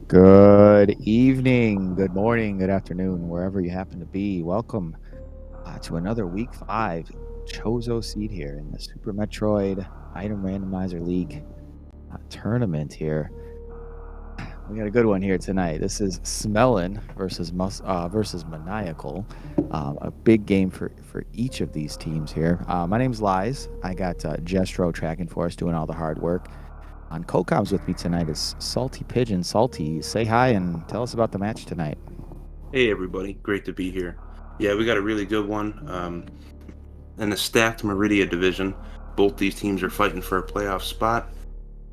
Good evening, good morning, good afternoon, wherever you happen to be. Welcome to another Week 5 Chozo seed here in the Super Metroid Item Randomizer League tournament here. We got a good one here tonight. This is Smellin versus Maniacal. A big game for each of these teams here. My name's Lies. I got Jestro tracking for us, doing all the hard work. On co-coms with me tonight is Salty Pigeon. Salty, say hi and tell us about the match tonight. Hey everybody, great to be here. Yeah, we got a really good one. In the stacked Meridia division, both these teams are fighting for a playoff spot,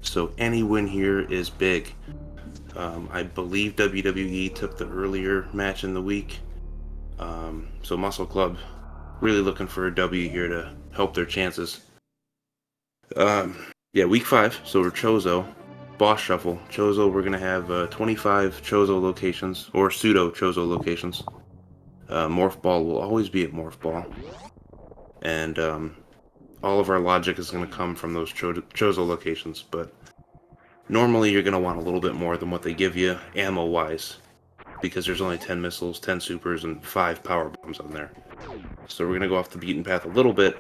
so any win here is big. I believe WWE took the earlier match in the week, so Muscle Club really looking for a W here to help their chances. Yeah, week 5, so we're Chozo. Boss Shuffle. Chozo, we're going to have 25 Chozo locations, or pseudo Chozo locations. Morph Ball will always be at Morph Ball. And all of our logic is going to come from those Chozo locations, but normally you're going to want a little bit more than what they give you ammo-wise, because there's only 10 missiles, 10 supers, and 5 power bombs on there. So we're going to go off the beaten path a little bit.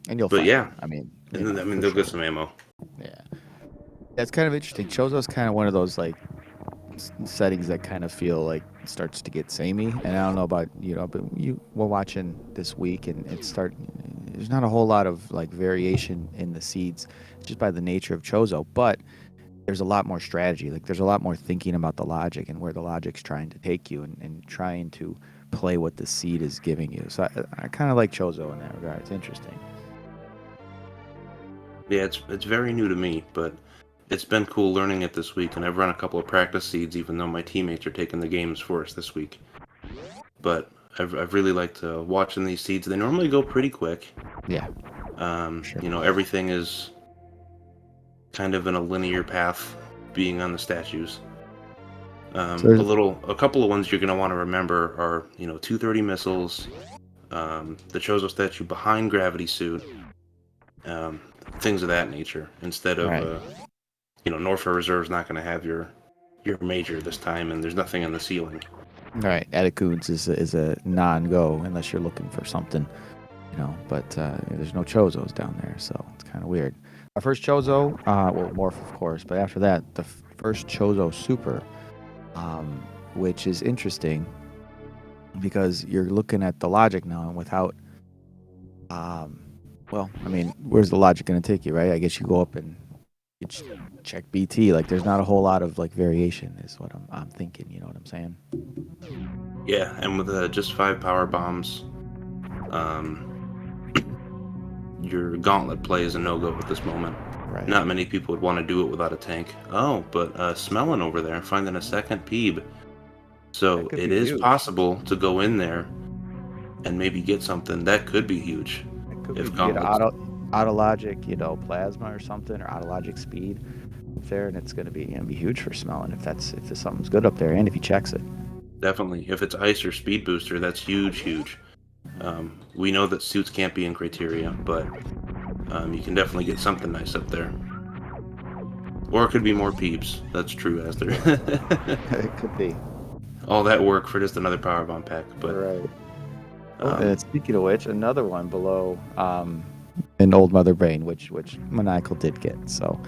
And you'll But find yeah, them. I mean, and then, for they'll sure. get some ammo. Yeah. That's kind of interesting. Chozo's kind of one of those like settings that kind of feel like starts to get samey. And I don't know about but we're watching this week, and there's not a whole lot of like variation in the seeds, just by the nature of Chozo. But there's a lot more strategy. Like there's a lot more thinking about the logic and where the logic's trying to take you, and trying to play what the seed is giving you. So I kind of like Chozo in that regard. It's interesting. Yeah, it's very new to me, but it's been cool learning it this week, and I've run a couple of practice seeds, even though my teammates are taking the games for us this week. But I've really liked watching these seeds. They normally go pretty quick. Yeah, sure. Everything is kind of in a linear path, being on the statues. So there's A couple of ones you're gonna want to remember are 230 missiles, the Chozo statue behind Gravity Suit, um, things of that nature. Instead of right. Norfair Reserve's not gonna have your major this time, and there's nothing on the ceiling. Right, Atacoons is a non-go unless you're looking for something, But there's no Chozos down there, so it's kind of weird. Our first Chozo, well, Morph of course, but after that, the first Chozo Super, which is interesting because you're looking at the logic now, and without, well, I mean, where's the logic going to take you, right? I guess you go up and you check BT. Like, there's not a whole lot of like variation, is what I'm thinking. You know what I'm saying? Yeah, and with just 5 power bombs, your gauntlet play is a no-go at this moment. Right. Not many people would want to do it without a tank. Oh, but smelling over there, finding a second Peeb. That So could it be is huge. possible to go in there and maybe get something. That could be huge It could be if to get gauntlets. auto logic, plasma or something, or auto logic speed up there, and it's gonna be huge for smelling if something's good up there, and if he checks it. Definitely. If it's ice or speed booster, that's huge, huge. We know that suits can't be in criteria, but you can definitely get something nice up there. Or it could be more peeps. That's true, Aster. It could be. All that work for just another powerbomb pack, but Right. Oh, um, and speaking of which, another one below an old Mother Brain, which Maniacal did get. So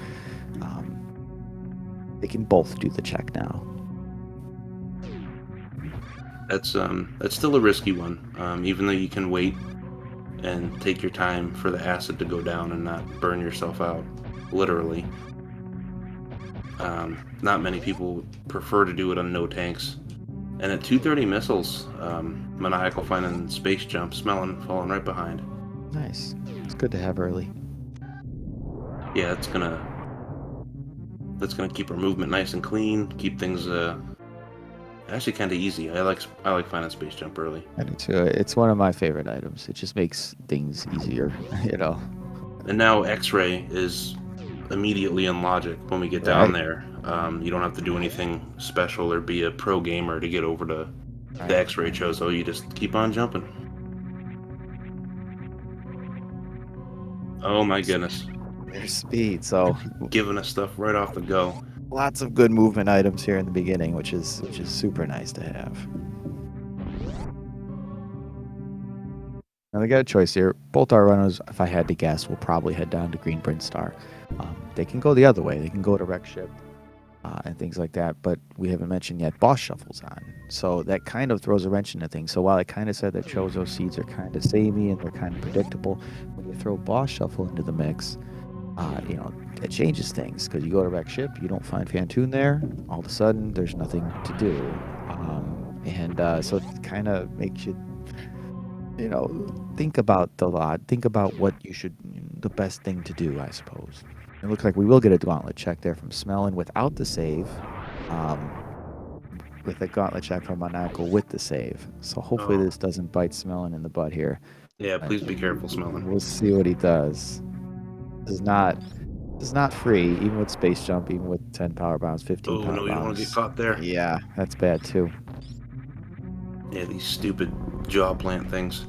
they can both do the check now. that's still a risky one. Even though you can wait and take your time for the acid to go down and not burn yourself out, literally. Not many people prefer to do it on no tanks. And at 230 missiles, Maniacal finding space jump, smelling, falling right behind. Nice. It's good to have early. Yeah, that's gonna keep our movement nice and clean, keep things actually kind of easy. I like finding space jump early. I do too. It's one of my favorite items. It just makes things easier, you know. And now X-ray is immediately in logic when we get down Right. there. You don't have to do anything special or be a pro gamer to get over to the Right. X-ray Chozo. You just keep on jumping. Oh my goodness. There's speed, so giving us stuff right off the go. lots of good movement items here in the beginning, which is super nice to have. Now they got a choice here. Both our runners, if I had to guess, will probably head down to Green Star. They can go the other way. They can go to Wreck Ship and things like that. But we haven't mentioned yet boss shuffles on. So that kind of throws a wrench into things. So while I kind of said that Chozo seeds are kind of samey and they're kind of predictable, when you throw boss shuffle into the mix, it changes things. Because you go to Wreck Ship, you don't find Fantoon there. All of a sudden, there's nothing to do. So it kind of makes you think about the lot. Think about what the best thing to do, I suppose. It looks like we will get a gauntlet check there from Smellin without the save. With a gauntlet check from Maniacal with the save. So hopefully this doesn't bite Smellin in the butt here. Yeah, please be careful, Smellin. We'll see what he does. This is not free, even with space jump, even with 10 power bombs, 15 power bombs. Oh, no, you don't want to get caught there. Yeah, that's bad too. Yeah, these stupid jaw plant things.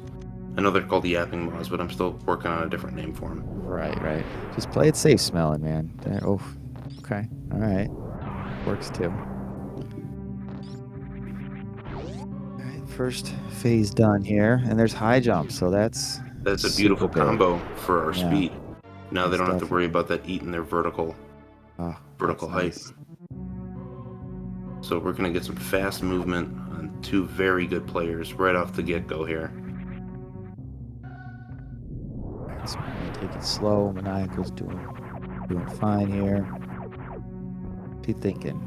I know they're called the yapping moths, but I'm still working on a different name for them. Right. Just play it safe, Smellin, man. Oh, okay. All right. Works too. All right, first phase done here, and there's high jump, so that's a beautiful combo for our speed. Now they don't have to worry about that eating their vertical height. Nice. So we're gonna get some fast movement on two very good players right off the get-go here. So we're gonna take it slow. Maniacal's doing fine here. What's he thinking?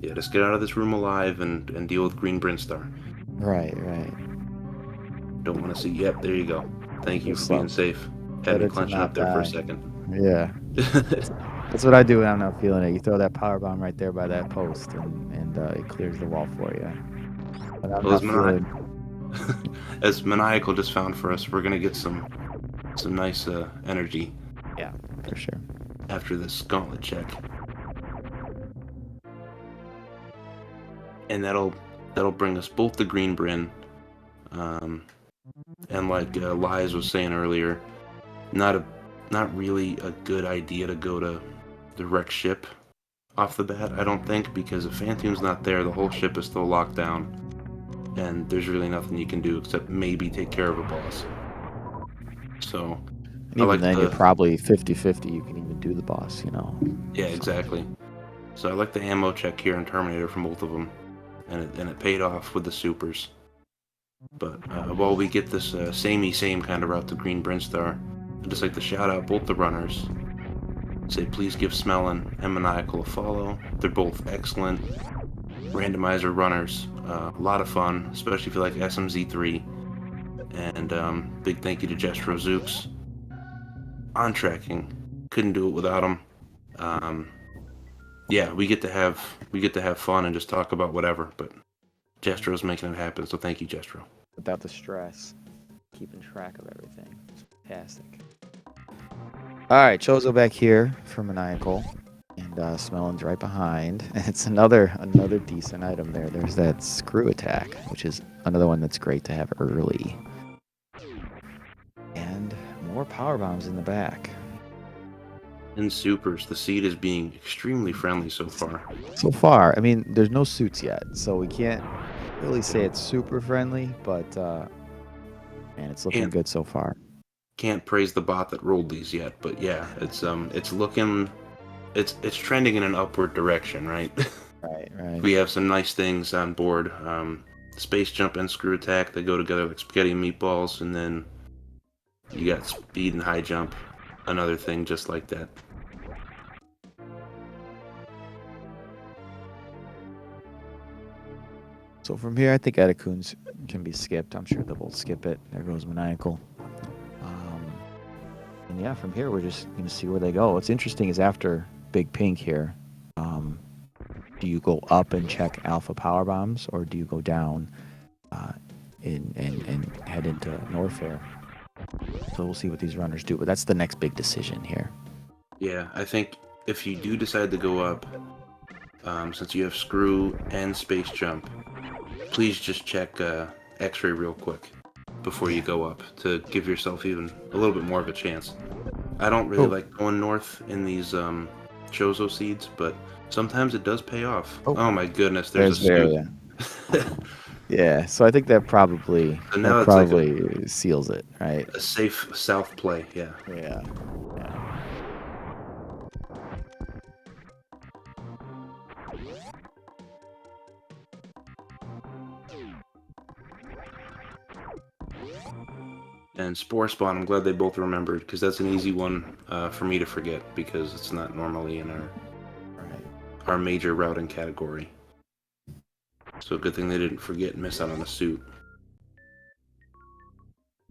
Yeah, just get out of this room alive and deal with Green Brinstar. Right. Don't want to see. Yep, there you go. Thank you for being safe. Had me clenching up there for a second. Yeah. That's what I do when I'm not feeling it. You throw that power bomb right there by that post, and it clears the wall for you. But I'm not feeling... As Maniacal just found for us, we're gonna get some nice energy. Yeah, for sure. After this gauntlet check, and that'll bring us both to Green Bryn. And like Lies was saying earlier, not really a good idea to go to the Wreck Ship off the bat, I don't think, because if Fantoon's not there, the whole ship is still locked down, and there's really nothing you can do except maybe take care of a boss. So, and even then, you're probably 50-50. You can even do the boss, Yeah, exactly. So I like the ammo check here in Terminator from both of them, and it paid off with the supers. But while we get this same kind of route to Green Brinstar, I'd just like to shout out both the runners. Say please give Smellin and Maniacal a follow. They're both excellent randomizer runners. A lot of fun, especially if you like SMZ3. And big thank you to Jestro Zooks. On tracking. Couldn't do it without him. Yeah, we get to have fun and just talk about whatever, but Jestro's making it happen, so thank you, Jestro. Without the stress, keeping track of everything. It's fantastic. All right, Chozo back here for Maniacal, and Smellin's right behind. And it's another decent item there. There's that screw attack, which is another one that's great to have early. And more power bombs in the back. And supers. The seed is being extremely friendly so far. So far, I mean, there's no suits yet, so we can't really say it's super friendly, but man, it's looking good so far. Can't praise the bot that rolled these yet, but yeah, it's trending in an upward direction, right? Right. We have some nice things on board. Space jump and screw attack, they go together like spaghetti and meatballs, and then you got speed and high jump, another thing just like that. So from here, I think Edakuns can be skipped. I'm sure they'll both skip it. There goes Maniacal. And yeah, from here, we're just going to see where they go. What's interesting is after Big Pink here, do you go up and check Alpha Power Bombs, or do you go down and head into Norfair? So we'll see what these runners do. But that's the next big decision here. Yeah, I think if you do decide to go up, since you have Screw and Space Jump, please just check X-Ray real quick. before you go up to give yourself even a little bit more of a chance. I don't really Oh, like going north in these Chozo seeds, but sometimes it does pay off. oh, Oh my goodness, there's a there's suit. Varia. Yeah, so I think that So now it's like probably seals it, right? a safe south play, yeah. Yeah. Yeah. And Spore Spawn, I'm glad they both remembered, because that's an easy one for me to forget, because it's not normally in Right. our major routing category. So good thing they didn't forget and miss out on a suit.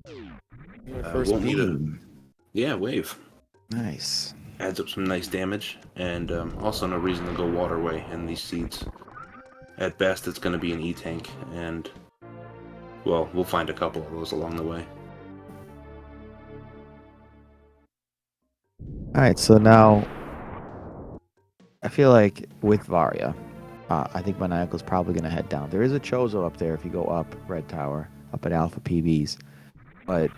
Your first Won't need a... beam. Yeah, wave. Nice. Adds up some nice damage, and also no reason to go waterway in these seeds. At best, it's going to be an E-tank, and, well, we'll find a couple of those along the way. All right, so now I feel like with Varia, I think Maniacal's probably going to head down. There is a Chozo up there if you go up Red Tower, up at Alpha PBs. But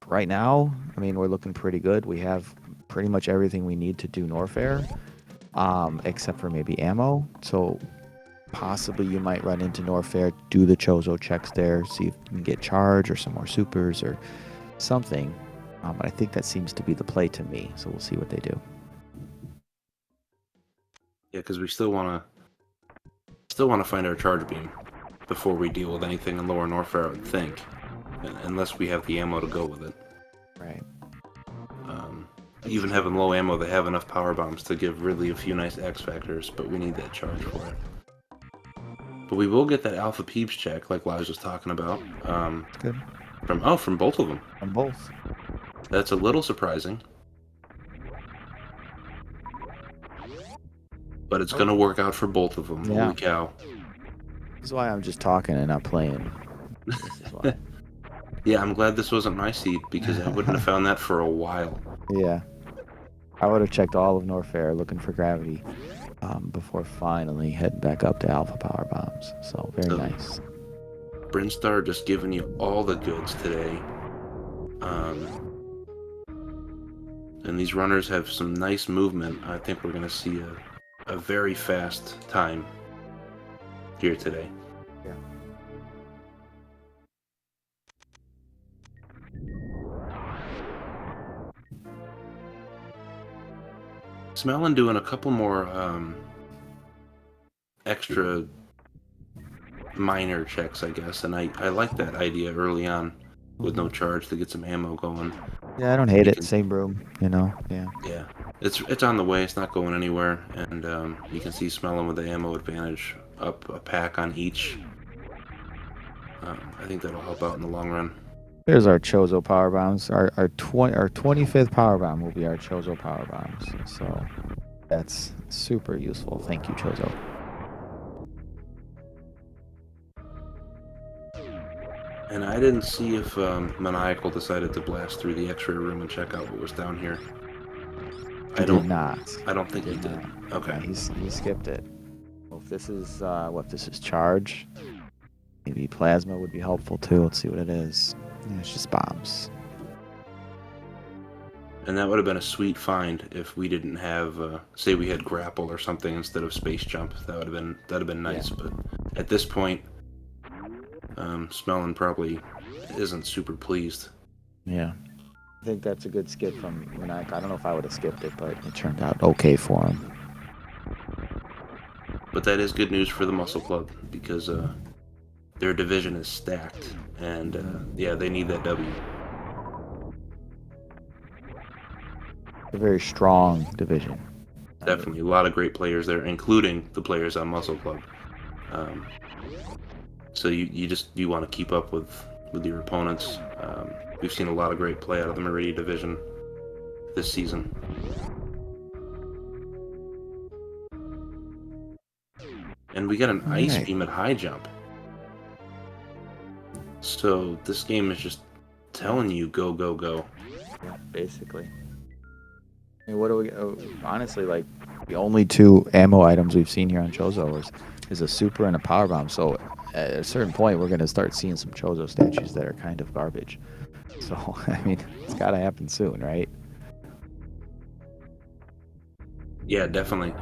right now, I mean, we're looking pretty good. We have pretty much everything we need to do Norfair, except for maybe ammo. So possibly you might run into Norfair, do the Chozo checks there, see if you can get charge or some more supers or something. But I think that seems to be the play to me. So we'll see what they do. Yeah, because we still want to find our charge beam before we deal with anything in Lower Norfair, I would think, unless we have the ammo to go with it. Right. Even having low ammo, they have enough power bombs to give Ridley a few nice X factors, but we need that charge for it. But we will get that Alpha Peeps check, like Laz was talking about. Good. From both of them. On both. That's a little surprising. But it's going to work out for both of them. Yeah. Holy cow. This is why I'm just talking and not playing. This is why. Yeah, I'm glad this wasn't my seed, because I wouldn't have found that for a while. Yeah. I would have checked all of Norfair looking for gravity before finally heading back up to Alpha Power Bombs. So, very nice. Brinstar just giving you all the goods today. And these runners have some nice movement. I think we're going to see a very fast time here today. Yeah. Smelling doing a couple more extra minor checks, I guess, and I like that idea early on with no charge to get some ammo going. Yeah, I don't hate it. Same room, you know. Yeah. Yeah, it's on the way. It's not going anywhere, and you can see Smelling with the ammo advantage up a pack on each. I think that'll help out in the long run. There's our Chozo Power Bombs. Our 25th Power Bomb will be our Chozo Power Bombs. So that's super useful. Thank you, Chozo. And I didn't see if Maniacal decided to blast through the X-ray room and check out what was down here. I did not. I don't think he did. Okay. Yeah, he skipped it. Well, if this is this is charge, maybe plasma would be helpful too. Let's see what it is. Yeah, it's just bombs. And that would have been a sweet find if we didn't have, say, we had grapple or something instead of space jump. That'd have been nice. Yeah. But at this point, Smelling probably isn't super pleased. Yeah, I think that's a good skip from Maniac. I don't know if I would have skipped it, but it turned out okay for him. But that is good news for the Muscle Club because their division is stacked, and yeah, they need that W. A very strong division. Definitely, a lot of great players there, including the players on Muscle Club. So you want to keep up with your opponents. We've seen a lot of great play out of the Meridian division this season. And we got an ice beam at high jump. So this game is just telling you go, go, go. Yeah, basically. I mean, what do we... honestly, like, the only two ammo items we've seen here on Chozo is a super and a power bomb. So at a certain point, we're going to start seeing some Chozo statues that are kind of garbage. So, I mean, it's got to happen soon, right? Yeah, definitely.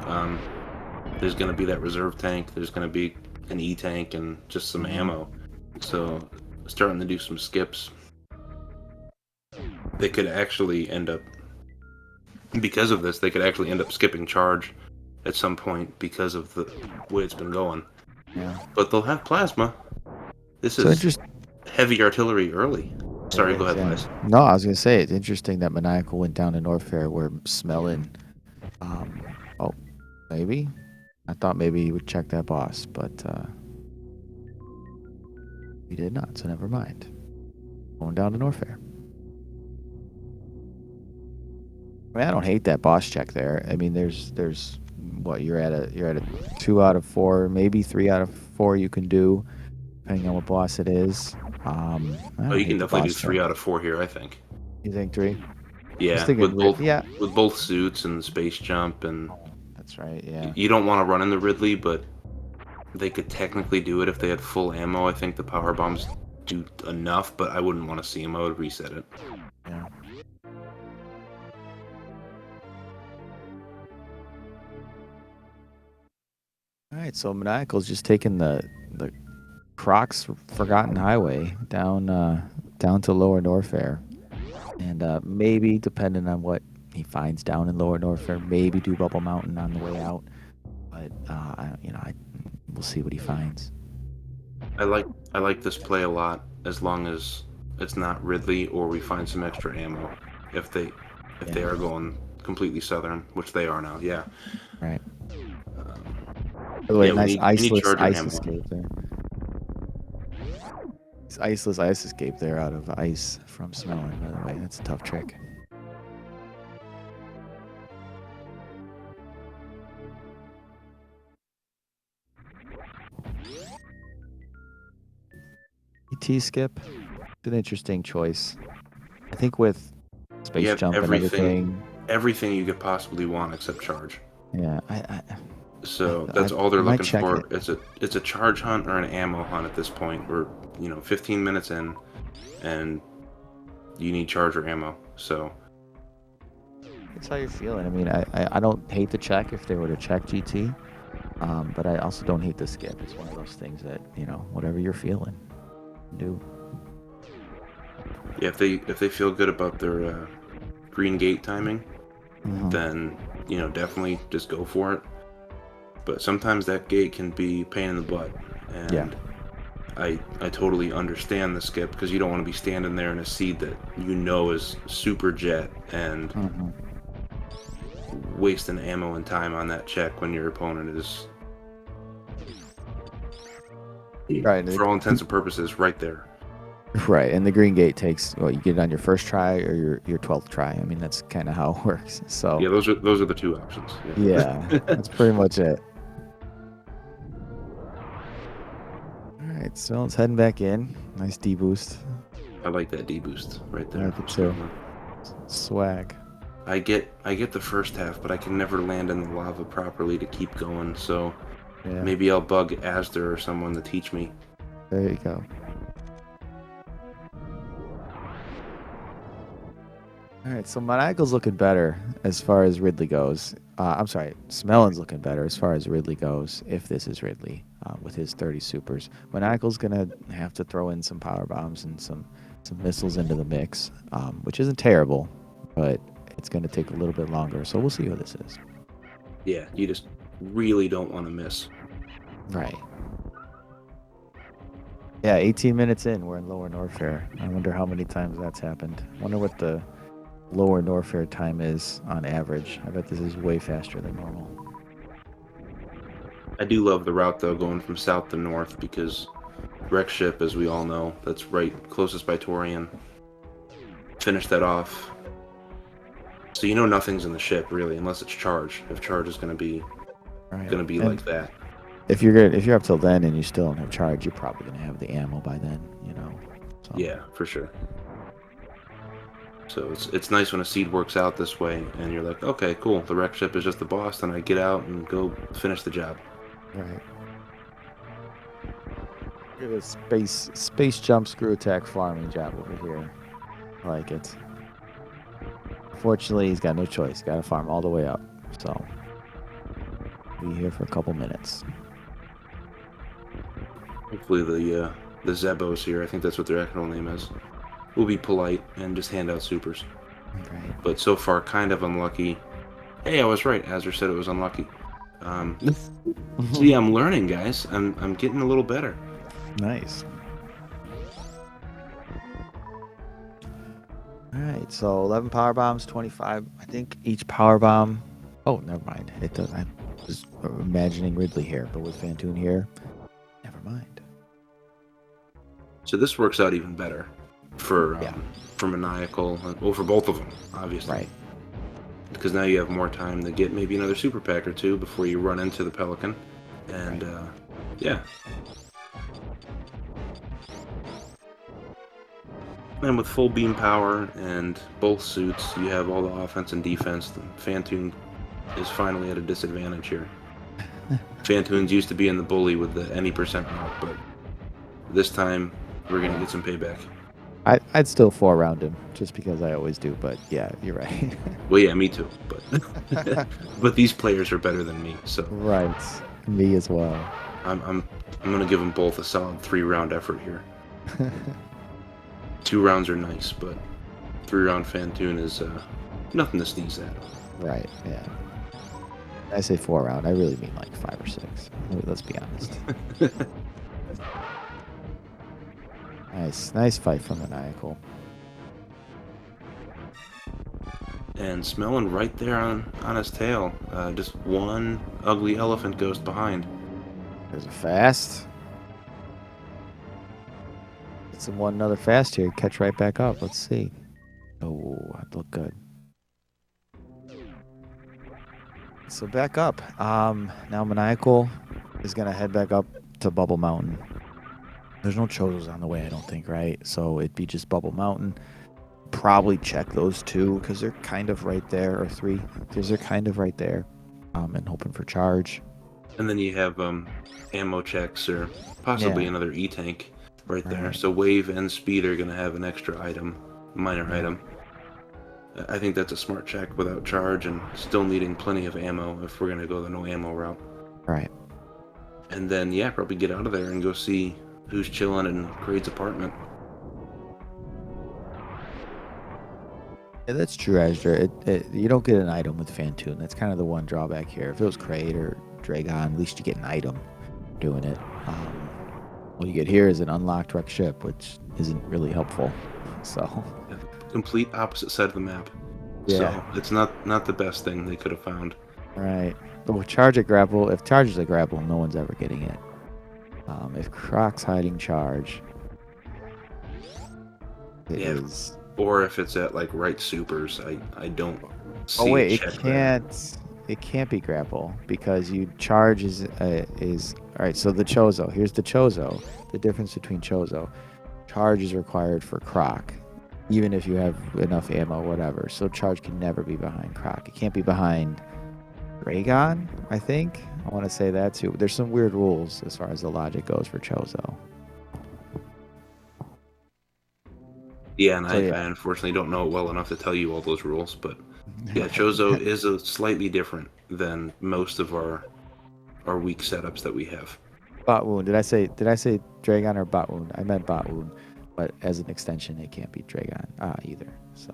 There's going to be that reserve tank. There's going to be an E tank and just some ammo. So, starting to do some skips. They could actually end up, because of this, they could actually end up skipping charge at some point because of the way it's been going. Yeah. But they'll have plasma. This So is heavy artillery early. Sorry, go ahead, yeah. Liz. No, I was going to say, it's interesting that Maniacal went down to Norfair where Smelling, oh, maybe? I thought maybe he would check that boss, but he did not, so never mind. Going down to Norfair. I mean, I don't hate that boss check there. I mean, there's what you're at a 2 out of 4, maybe 3 out of 4 you can do, depending on what boss it is. I don't Oh, you hate can the definitely do boss 3 check. out of 4 here, I think. You think 3? Yeah, with both suits and space jump, and that's right. Yeah, you don't want to run into Ridley, but they could technically do it if they had full ammo. I think the power bombs do enough, but I wouldn't want to see him. I would reset it. yeah. All right, so Maniacal's just taking the Croc's Forgotten Highway down to Lower Norfair, and maybe depending on what he finds down in Lower Norfair, maybe do Bubble Mountain on the way out. But we'll see what he finds. I like this play a lot, as long as it's not Ridley or we find some extra ammo. If they are going completely southern, which they are now, yeah. Right. By the way, nice iceless ice ammo. escape there. It's iceless ice escape there out of ice from Smelling, by the way. That's a tough trick. ET skip, it's an interesting choice. I think with space jump and everything. Everything you could possibly want except charge. Yeah, so that's all they're looking for. It's a charge hunt or an ammo hunt at this point. We're 15 minutes in, and you need charge or ammo. So that's how you're feeling. I mean, I don't hate the check if they were to check GT, but I also don't hate the skip. It's one of those things that whatever you're feeling, do. Yeah, if they feel good about their green gate timing, then definitely just go for it. But sometimes that gate can be a pain in the butt, and I totally understand the skip, because you don't want to be standing there in a seed that is super jet and wasting ammo and time on that check when your opponent is right, for all intents and purposes, right there. Right, and the green gate takes you get it on your first try or your 12th try. I mean, that's kind of how it works. So yeah, those are the two options. Yeah, that's pretty much it. All right, so it's heading back in. Nice D boost. I like that D boost right there. I like it too. Swag. I get the first half, but I can never land in the lava properly to keep going. So maybe I'll bug Asda or someone to teach me. There you go. All right, so Maniacal's looking better as far as Ridley goes. I'm sorry, Smelling's looking better as far as Ridley goes, if this is Ridley, with his 30 supers. Maniacal's going to have to throw in some power bombs and some missiles into the mix, which isn't terrible, but it's going to take a little bit longer, so we'll see who this is. Yeah, you just really don't want to miss. Right. Yeah, 18 minutes in, we're in Lower Norfair. I wonder how many times that's happened. I wonder what the Lower Norfair time is on average. I bet this is way faster than normal. I do love the route, though, going from south to north, because wreck ship, as we all know, that's right closest by Torian. Finish that off. So nothing's in the ship really, unless it's charge. If charge is going to be like that. If you're up till then and you still don't have charge, you're probably going to have the ammo by then. So. Yeah, for sure. So it's nice when a seed works out this way, and you're like, okay, cool. The wreck ship is just the boss, and I get out and go finish the job. Right. Look at this space jump screw attack farming job over here. I like it. Fortunately, he's got no choice. Got to farm all the way up. So, be here for a couple minutes. Hopefully the Zebos here, I think that's what their actual name is, will be polite and just hand out supers. Right. But so far, kind of unlucky. Hey, I was right. Azure said it was unlucky. So yeah, I'm learning, guys. I'm getting a little better. Nice. All right, so 11 power bombs, 25. I think each power bomb. Oh, never mind. It does. I was imagining Ridley here, but with Fantoon here, never mind. So this works out even better for Maniacal, well, for both of them, obviously. Right. Because now you have more time to get maybe another super pack or two before you run into the Pelican. And yeah. And with full beam power and both suits, you have all the offense and defense. Fantoon is finally at a disadvantage here. Fantoon's used to being the bully with the any percent route, but this time we're going to get some payback. I'd still 4-round him, just because I always do, but yeah, you're right. Well, yeah, me too, but but these players are better than me, so... Right. Me as well. I'm going to give them both a solid 3-round effort here. 2 rounds are nice, but 3-round Fantoon is nothing to sneeze at. Right, yeah. I say 4-round, I really mean like 5 or 6. Let's be honest. Nice fight from Maniacal. And smelling right there on his tail. Just one ugly elephant ghost behind. There's a fast. It's another fast here. Catch right back up. Let's see. Oh, that looked good. So back up. Now Maniacal is gonna head back up to Bubble Mountain. There's no Chozos on the way, I don't think, right? So it'd be just Bubble Mountain. Probably check those 2 because they're kind of right there, or 3 because they're kind of right there. And hoping for charge. And then you have ammo checks or possibly another E-tank right there. So Wave and Speed are going to have an extra item, minor item. I think that's a smart check without charge and still needing plenty of ammo if we're going to go the no ammo route. Right. And then, yeah, probably get out of there and go see who's chilling in Kraid's apartment. Yeah, that's true, Azure. You don't get an item with Fantoon. That's kind of the one drawback here. If it was Kraid or Dragon, at least you get an item doing it. What you get here is an unlocked wreck ship, which isn't really helpful. So Complete opposite side of the map. Yeah. So it's not the best thing they could have found. Right. But with charge at grapple, if charge is a grapple, no one's ever getting it. If Croc's hiding charge, it is. Or if it's at like right supers, I don't see. Oh wait, it can't be grapple because you charge is all right. So the Chozo, here's the Chozo. The difference between Chozo, charge is required for Croc, even if you have enough ammo, whatever. So charge can never be behind Croc. It can't be behind Raygon, I think. I want to say that too. There's some weird rules as far as the logic goes for Chozo. Yeah, and I unfortunately don't know it well enough to tell you all those rules, but yeah, Chozo is a slightly different than most of our weak setups that we have. Bot wound. Did I say Dragon or bot wound? I meant bot wound, but as an extension, it can't be Dragon either. So.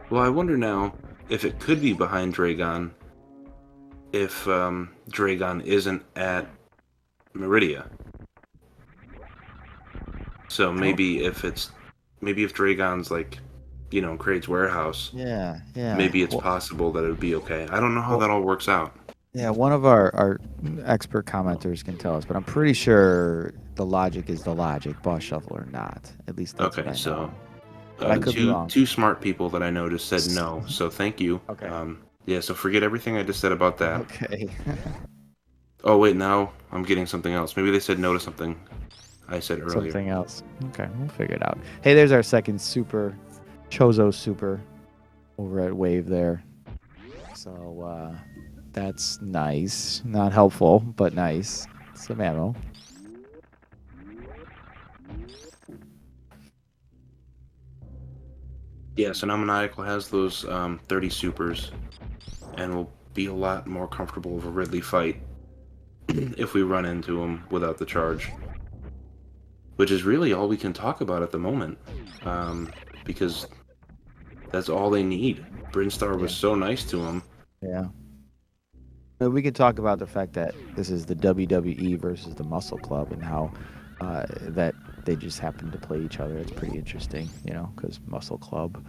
Well, I wonder now if it could be behind Dragon if Dragon isn't at Meridia. So maybe if Dragon's like, Kraid's warehouse. Yeah. Maybe it's possible that it would be okay. I don't know how that all works out. Yeah, one of our expert commenters can tell us, but I'm pretty sure the logic is the logic, boss shuffle or not. At least that's what I know. I could be wrong. Two smart people that I know just said no, so thank you. Okay. Yeah, so forget everything I just said about that. Okay. Oh wait, now I'm getting something else. Maybe they said no to something I said earlier. Something else. Okay, we'll figure it out. Hey, there's our second super, Chozo super, over at Wave there. So that's nice. Not helpful, but nice. Some ammo. Yeah, so now Maniacal has those 30 supers, and will be a lot more comfortable of a Ridley fight if we run into him without the charge. Which is really all we can talk about at the moment, because that's all they need. Brinstar was Yeah. so nice to him. Yeah. We can talk about the fact that this is the WWE versus the Muscle Club and how that they just happen to play each other. It's pretty interesting, because Muscle Club,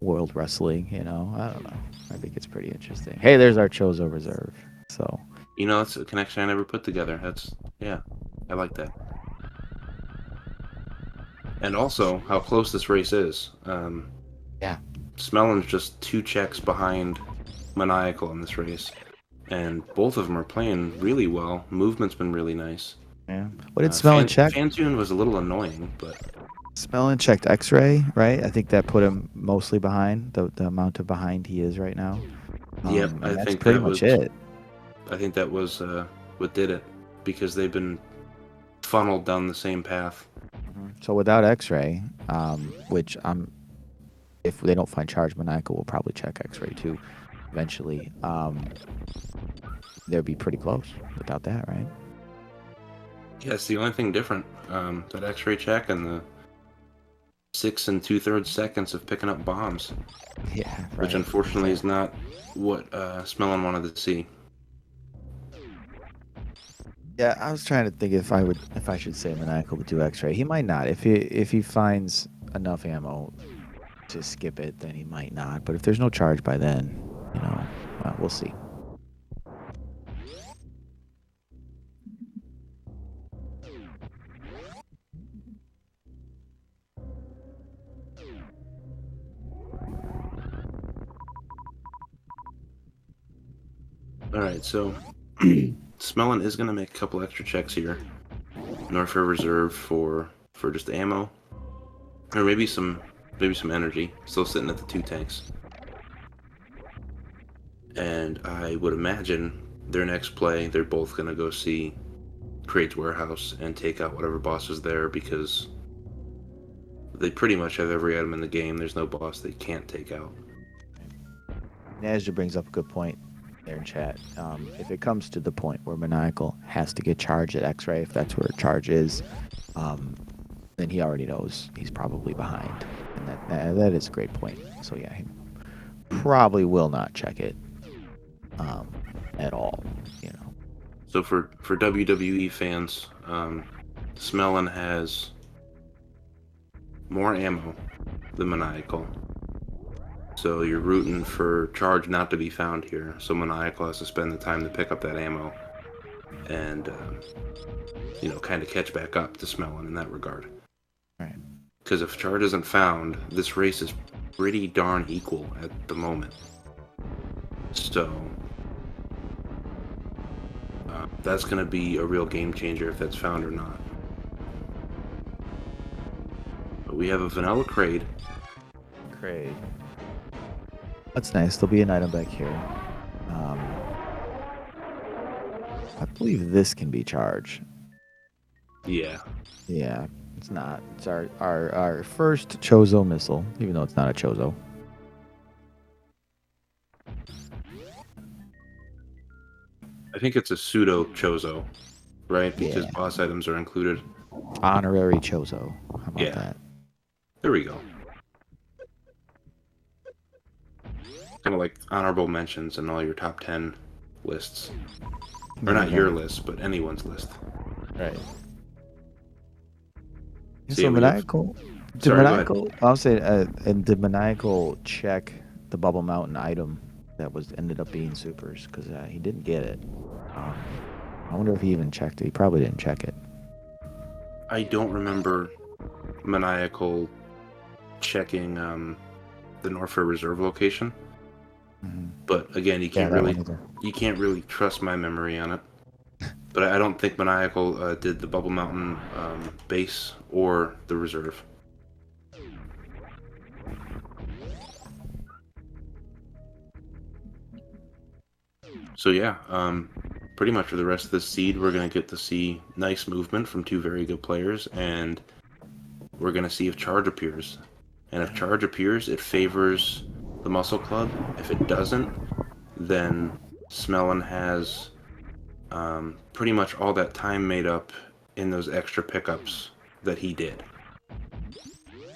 World Wrestling, I don't know. I think it's pretty interesting. Hey, there's our Chozo Reserve. So, That's a connection I never put together. Yeah, I like that. And also, how close this race is. yeah. Smellin's just 2 checks behind Maniacal in this race. And both of them are playing really well. Movement's been really nice. Yeah. What did Smellin check? Fantune was a little annoying, but... Smellin checked X-ray, right? I think that put him mostly behind, the amount of behind he is right now. Yep, And that's pretty much it. I think that was what did it, because they've been funneled down the same path. So without X-ray, which if they don't find charge Maniacal, we'll probably check X-ray too, eventually. They'd be pretty close without that, right? Yeah, it's the only thing different. That X-ray check and the 6 2/3 seconds of picking up bombs. Yeah, right. Which unfortunately is not what Smellin wanted to see. Yeah, I was trying to think if I should say Maniacal would do X-ray. He might not. If he finds enough ammo to skip it, then he might not. But if there's no charge by then, we'll see. Alright, so Smellin is going to make a couple extra checks here. Norfair Reserve for just ammo. Or maybe some energy. Still sitting at the 2 tanks. And I would imagine their next play, they're both going to go see Crate's Warehouse and take out whatever boss is there, because they pretty much have every item in the game. There's no boss they can't take out. Nazja brings up a good point there in chat. If it comes to the point where Maniacal has to get charged at X-ray, if that's where charge is, then he already knows he's probably behind, and that is a great point. So yeah, he probably will not check it at all. So for WWE fans, Smellin has more ammo than Maniacal. So you're rooting for charge not to be found here. So Maniacal has to spend the time to pick up that ammo and, kind of catch back up to Smellin in that regard. Right. Because if charge isn't found, this race is pretty darn equal at the moment. So that's going to be a real game changer if that's found or not. But we have a vanilla Kraid. That's nice. There'll be an item back here. I believe this can be charged. Yeah. Yeah, it's not. It's our first Chozo missile, even though it's not a Chozo. I think it's a pseudo Chozo, right? Because boss items are included. Honorary Chozo. How about that? There we go. Kind of like honorable mentions in all your top 10 lists. Or not your list, but anyone's list. Right. So So Maniacal... I'll say, and did Maniacal check the Bubble Mountain item that ended up being supers? Because he didn't get it. I wonder if he even checked it. He probably didn't check it. I don't remember Maniacal checking the Norfair Reserve location. But again, you can't really trust my memory on it. But I don't think Maniacal did the Bubble Mountain base or the reserve. So yeah, pretty much for the rest of this seed, we're going to get to see nice movement from two very good players, and we're going to see if charge appears. And if charge appears, it favors the Muscle Club. If it doesn't, then Smellin has pretty much all that time made up in those extra pickups that he did.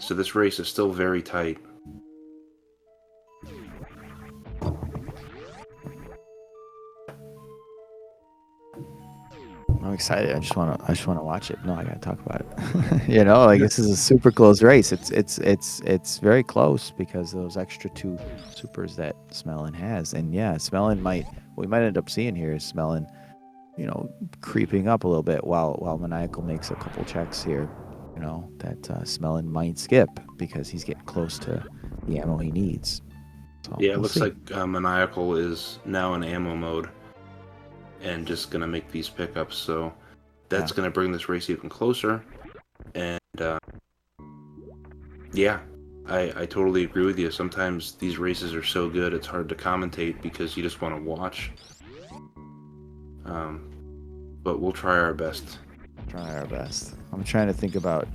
So this race is still very tight. I'm excited. I just want to watch it. No, I gotta talk about it. You know, like this is a super close race. It's very close because those extra two supers that Smellin has, and yeah, Smellin we might end up seeing here is Smellin, you know, creeping up a little bit while Maniacal makes a couple checks here. You know that Smellin might skip because he's getting close to the ammo he needs. So Yeah, it we'll looks see. like Maniacal is now in ammo mode and just gonna make these pickups. So that's gonna bring this race even closer. And yeah, I totally agree with you. Sometimes these races are so good it's hard to commentate because you just want to watch. But we'll try our best. Try our best. I'm trying to think about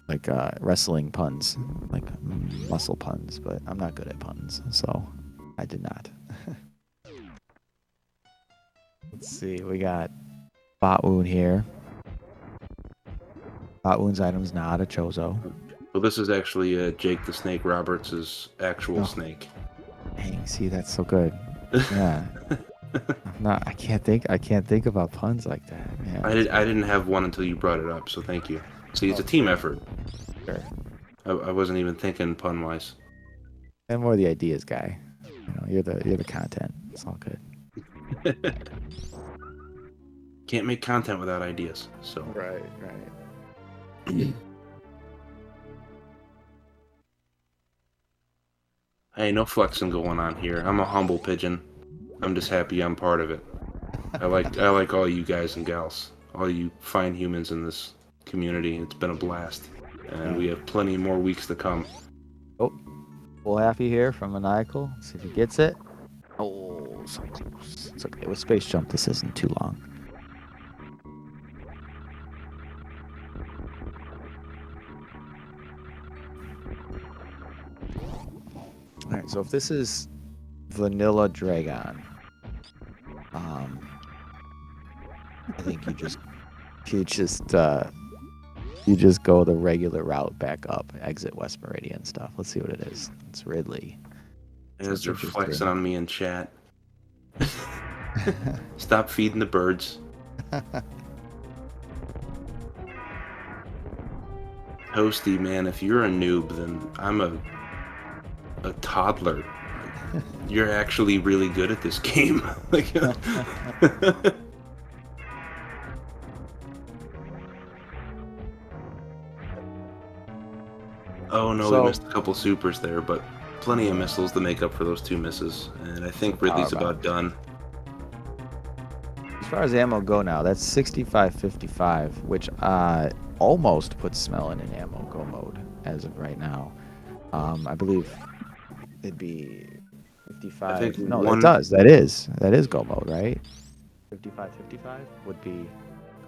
like wrestling puns, like muscle puns, but I'm not good at puns, so I did not. Let's see, we got Bot Wound here. Bot Wound's item's not a Chozo. Well, this is actually Jake the Snake Roberts' actual snake. Dang, see, that's so good. Yeah. I can't think about puns like that, man. I didn't have one until you brought it up, so thank you. See, it's a team effort. Sure. I wasn't even thinking pun wise. I'm more the ideas guy. You know, you're the content. It's all good. Can't make content without ideas. So right. Hey, no flexing going on here. I'm a humble pigeon. I'm just happy I'm part of it. I like all you guys and gals, all you fine humans in this community. It's been a blast, and we have plenty more weeks to come. Oh, full happy here from Maniacal. See if he gets it. Oh, so close. It's okay. With Space Jump, this isn't too long. All right, so if this is Vanilla Dragon, I think you just go the regular route back up, exit West Meridian stuff. Let's see what it is. It's Ridley. As they're flexing on me in chat. Stop feeding the birds. Toasty, man, if you're a noob, then I'm a toddler. You're actually really good at this game. Oh no, we missed a couple supers there, but plenty of missiles to make up for those two misses. And I think Ridley's about done. As far as ammo go now, that's 65-55, which almost puts Smellin in ammo go mode as of right now. I believe it'd be 55. No, it does. That is go mode, right? 55-55 would be.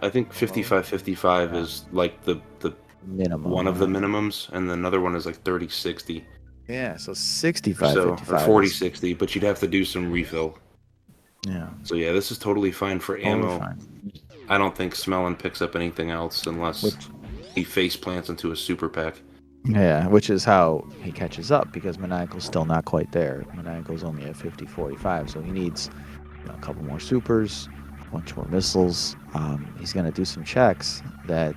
I think 55-55 is like the minimum. One of the minimums, and the other one is like 30-60. Yeah, so 65-55. Or 40-60, but you'd have to do some refill. Yeah. So yeah, this is totally fine for ammo. Fine. I don't think Smellin picks up anything else unless he face plants into a super pack. Yeah, which is how he catches up because Maniacal's still not quite there. Maniacal's only at 50-45, so he needs a couple more supers, a bunch more missiles. He's going to do some checks that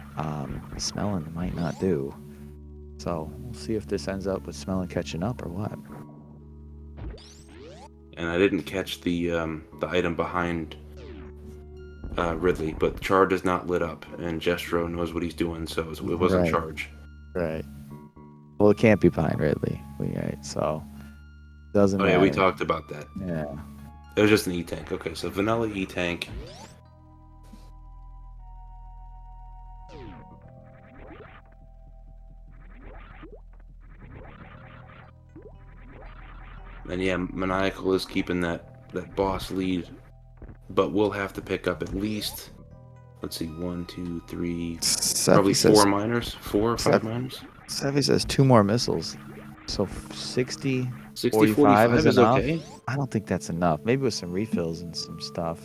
Smellin might not do. So we'll see if this ends up with Smellin catching up or what. And I didn't catch the item behind Ridley, but Charge is not lit up, and Jestro knows what he's doing, so it wasn't Charge. Right. Well, it can't be behind Ridley. Right, so doesn't matter. Yeah, we talked about that. Yeah. It was just an E-Tank. Okay, so vanilla E-Tank. And yeah, Maniacal is keeping that boss lead but we'll have to pick up at least, let's see, 1, 2, 3, Seffi probably 4 says miners, 4 or 5 miners. Seffi says 2 more missiles. So 60, 60, 45 is 45 is enough. okay. I don't think that's enough. Maybe with some refills and some stuff.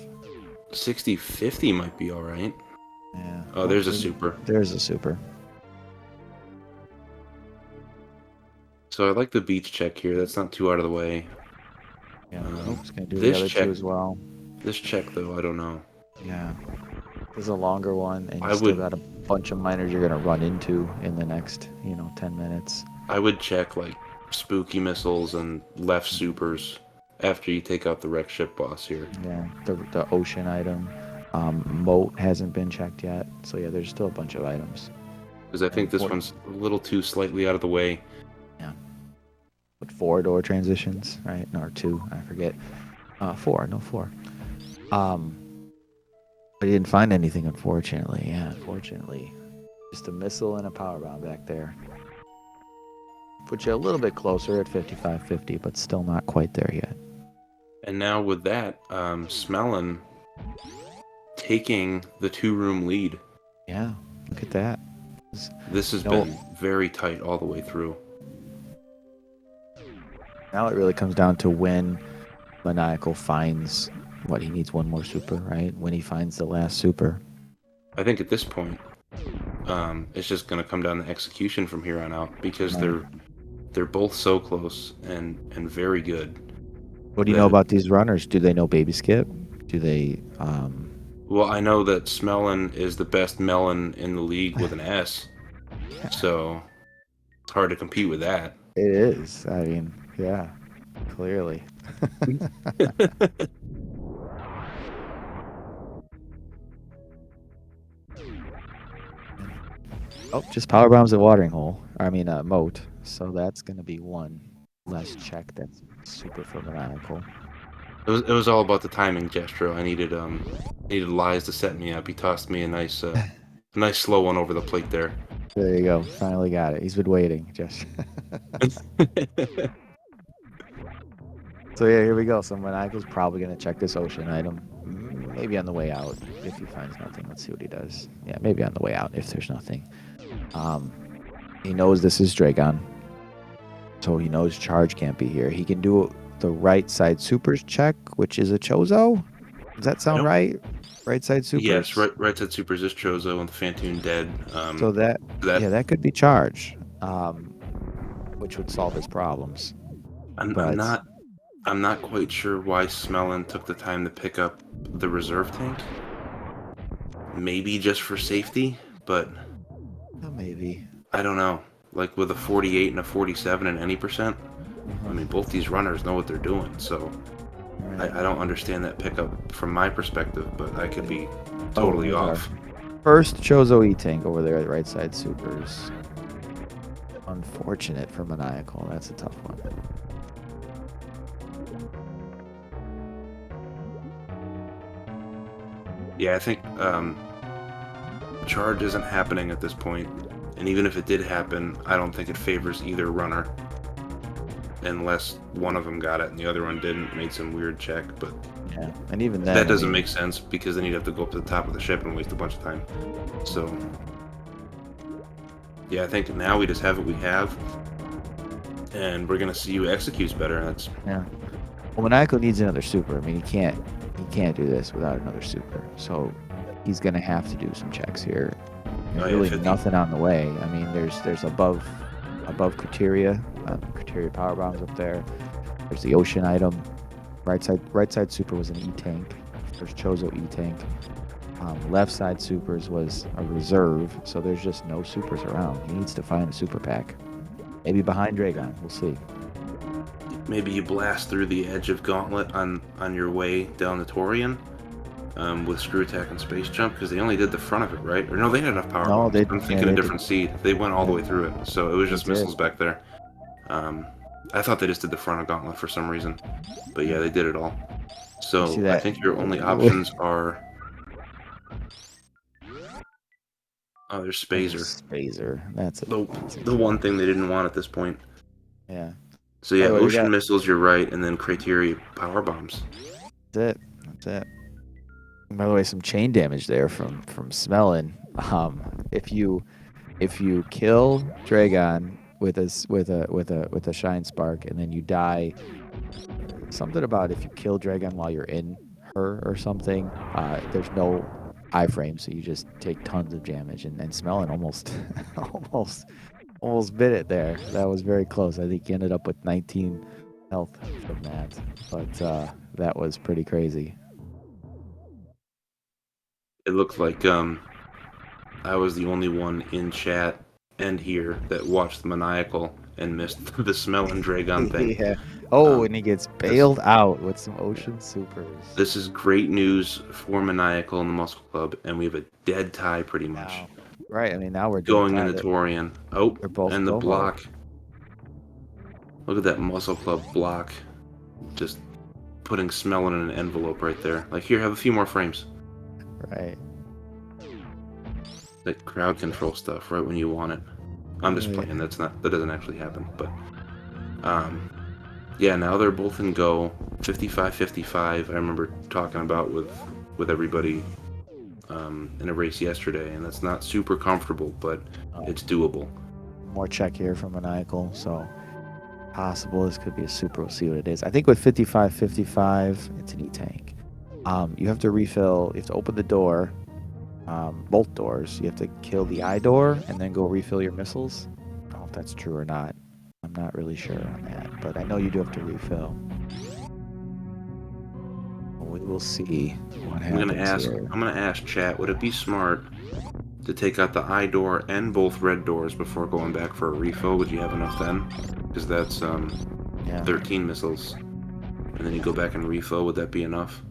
60, 50 might be all right. Yeah. Oh, there's a super. There's a super. So I like the beach check here. That's not too out of the way. Yeah. It's gonna do the This other check two as well. This check though, I don't know. Yeah. There's a longer one, and you I still would got a bunch of miners you're gonna run into in the next, 10 minutes. I would check like spooky missiles and left supers after you take out the wreck ship boss here. Yeah. The ocean item. Moat hasn't been checked yet. So yeah, there's still a bunch of items. Because I think this one's a little too slightly out of the way. Yeah. With 4 door transitions, right? No, or 2, I forget. 4, no 4. But he didn't find anything, unfortunately. Yeah, unfortunately. Just a missile and a power bomb back there. Put you a little bit closer at 5550, but still not quite there yet. And now with that, Smellin taking the 2-room lead. Yeah, look at that. This has been very tight all the way through. Now it really comes down to when Maniacal finds what he needs, one more super, right? When he finds the last super. I think at this point, it's just going to come down to execution from here on out because they're both so close and very good. What do you know about these runners? Do they know Baby Skip? Do they? Well, I know that Smellin is the best melon in the league with an S, so it's hard to compete with that. It is. I mean, yeah, clearly. Oh, just power bombs at watering hole. I mean, moat. So that's gonna be one less check. That's super for Maniacal. It was all about the timing, Gestro. I needed Lies to set me up. He tossed me a nice slow one over the plate there. There you go. Finally got it. He's been waiting. Just. So yeah, here we go. So Maniacal's probably gonna check this ocean item. Maybe on the way out if he finds nothing. Let's see what he does. Yeah, maybe on the way out if there's nothing. He knows this is Dragon, so he knows charge can't be here. He can do the right side supers check, which is a Chozo. Does that sound right? Right side supers. Yes, right side supers is Chozo and the Phantoon dead. So that could be charge, which would solve his problems. I'm not quite sure why Smellin took the time to pick up the reserve tank. Maybe just for safety, but maybe. I don't know. Like with a 48 and a 47 and any percent, I mean, both these runners know what they're doing, so I don't understand that pickup from my perspective, but I could be totally off. First Chozo E-Tank over there at right side supers. Unfortunate for Maniacal. That's a tough one. Yeah, I think charge isn't happening at this point, and even if it did happen, I don't think it favors either runner, unless one of them got it and the other one didn't, made some weird check. But yeah, and even then, that doesn't make sense because then you'd have to go up to the top of the ship and waste a bunch of time. So yeah, I think now we just have what we have, and we're gonna see who executes better. That's yeah. Well, Maniacal needs another super. I mean, he can't do this without another super. So he's gonna have to do some checks here. There's really nothing on the way. I mean, there's above criteria power bombs up there. There's the ocean item. Right side super was an E-Tank. There's Chozo E-Tank. Left side supers was a reserve, so there's just no supers around. He needs to find a super pack. Maybe behind Dragon. We'll see. Maybe you blast through the edge of Gauntlet on your way down the Torian with Screw Attack and Space Jump, because they only did the front of it, right? Or no, they had enough power. No, I'm thinking a different seed. They went all the way through it, so it was just missiles back there. I thought they just did the front of Gauntlet for some reason, but yeah, they did it all. So I think your only options are... Oh, there's Spazer. That's it. The one thing they didn't want at this point. Yeah. So yeah, ocean missiles, you're right, and then criteria power bombs. That's it. By the way, some chain damage there from smelling. If you kill Dragon with a shine spark and then you die, something about if you kill Dragon while you're in her or something, there's no iframe, so you just take tons of damage. And smelling almost almost bit it there. That was very close. I think he ended up with 19 health from that, but that was pretty crazy. It looked like I was the only one in chat and here that watched the Maniacal and missed the Smell and Dragon thing. Yeah. Oh, Um, and he gets this, bailed out with some Ocean Supers. this is great news for Maniacal and the Muscle Club, and we have a dead tie pretty much. Now, right. I mean, now we're dead Going into tied. Torian. Oh, They're both and the Domo. block. Look at that Muscle Club block. Just putting Smell in an envelope right there. Like, here, have a few more frames. Right. That crowd control stuff right when you want it. I'm just Yeah. playing. That doesn't actually happen. But yeah, now they're both in go 55-55. I remember talking about with everybody in a race yesterday, and that's not super comfortable, but it's doable. More check here from Maniacal, so possible this could be a super. We'll see what it is. I think with 55-55, it's an E-tank. You have to refill. You have to open the door, both doors. You have to kill the eye door and then go refill your missiles. I don't know if that's true or not. I'm not really sure on that, but I know you do have to refill. We will see what happens here. I'm gonna ask chat. Would it be smart to take out the eye door and both red doors before going back for a refill? Would you have enough then? Because that's 13 missiles, and then you go back and refill. Would that be enough?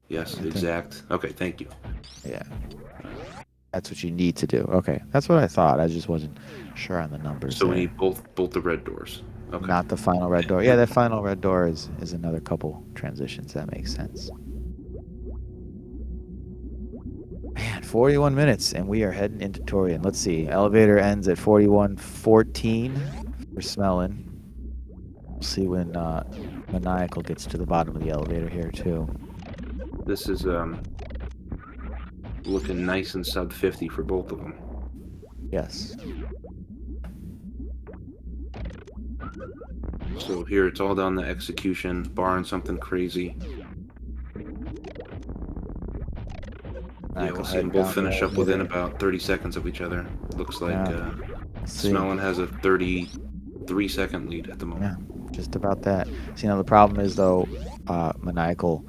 Yes, exact. Okay, thank you. Yeah. That's what you need to do. Okay, that's what I thought. I just wasn't sure on the numbers. So we need both the red doors. Okay. Not the final red door. Yeah, that final red door is another couple transitions. That makes sense. Man, 41 minutes, and we are heading into Torian. Let's see. Elevator ends at 41:14 for Smelling. We'll see when Maniacal gets to the bottom of the elevator here, too. This is looking nice and sub 50 for both of them. Yes. So here it's all down to execution, barring something crazy. Yeah, we'll see them both finish up within about 30 seconds of each other. Looks like Smellin has a 33-second lead at the moment. Yeah, just about that. See, now the problem is, though, Maniacal